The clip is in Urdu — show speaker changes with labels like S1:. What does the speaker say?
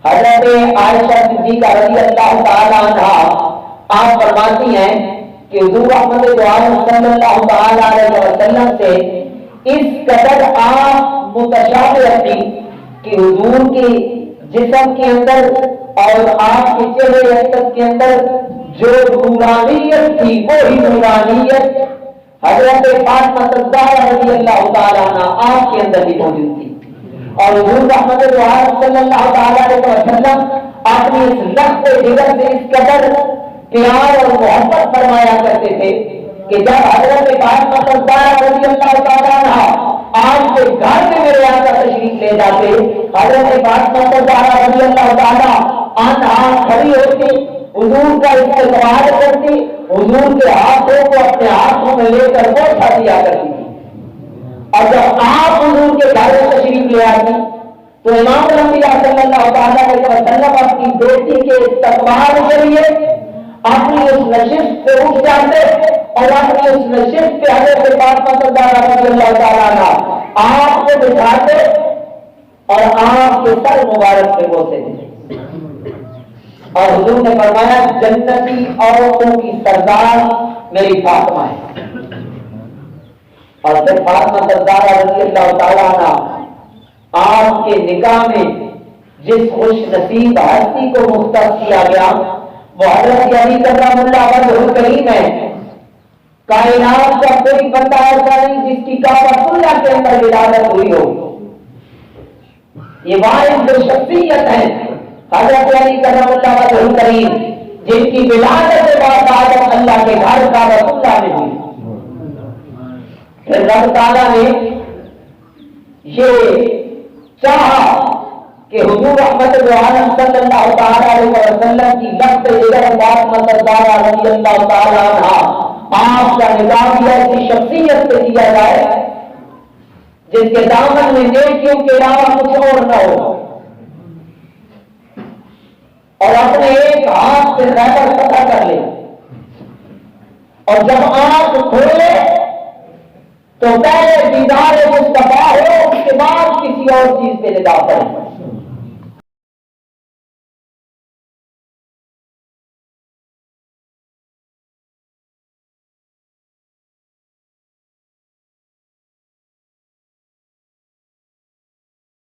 S1: حضرت عائشہ صدیقہ رضی اللہ تعالی عنہا آپ فرماتی ہیں کہ حضور رحمت دو عالم صلی اللہ تعالی علیہ وسلم سے اس قدر آپ متشابہت تھی کہ حضور کی جسم کے اندر اور آپ کے چہرے اقدس کے اندر جو نورانیت تھی وہی نورانیت حضرت فاطمہ الزہرا رضی اللہ تعالیٰ عنہ آپ کے اندر بھی موجود تھی. اور حضور رحمت اللہ صلی اللہ تعالیٰ علیہ وسلم اپنی اس لخت جگر سے اس قدر پیار اور محبت فرمایا کرتے تھے کہ جب حضرت فاطمہ الزہرا رضی اللہ تعالیٰ عنہ آپ کے گھر میں میرے آقا تشریف لے جاتے, حضرت فاطمہ الزہرا رضی اللہ تعالیٰ عنہا کھڑی ہوتی, حضور کا استقبال کرتی, حضور کے ہاتھوں کو اپنے ہاتھوں میں لے کر بوسہ دیا کرتی تھی. اور جب آپ حضور کے گھر میں تشریف لے آتی تو امام الانبیاء صلی اللہ تعالیٰ علیہ وسلم اپنی بیٹی کے استقبال کے لیے اپنی اس نشست سے اٹھ جاتے اور اپنی اس نشست پہ حضرت فاطمہ الزہرا رضی اللہ تعالیٰ عنہ آپ کو بٹھاتے اور آپ کے سر مبارک پہ بوسے دیتے. اور حضور نے فرمایا جنتی عورتوں کی سردار میری فاطمہ ہے. اور پھر فاطمہ الزہرا رضی اللہ تعالیٰ عنہ آپ کے نکاح میں جس خوش نصیب ہستی کو مختص کیا گیا وہ حضرت علی کرم اللہ وجہہ الکریم ہے. کائنات کا کوئی بندہ ایسا نہیں جس کی کعبۃ اللہ کے اندر ولادت ہوئی ہو. یہ واحد جو شخصیت ہے حضرت علی کرم اللہ وجہہ الکریم جن کی ولادت کے بعد آدم اللہ کے گھر کعبۃ اللہ میں ہوئی. پھر رب تعالیٰ نے یہ چاہا کہ حضور رحمت عالم صلی اللہ تعالی علیہ وسلم کی لخت جگر فاطمہ الزہرا رضی اللہ تعالی عنہا آپ کا نکاح بھی ایسی شخصیت سے کیا جائے جس کے دامن میں نیکیوں کے علاوہ کچھ اور نہ ہو, اور اپنے ایک ہاتھ سے خیبر فتح کر لے, اور جب آنکھ کھولے تو پہلے دیدار مصطفیٰ ہو, اس کے بعد کسی اور چیز پہ نگاہ پڑے.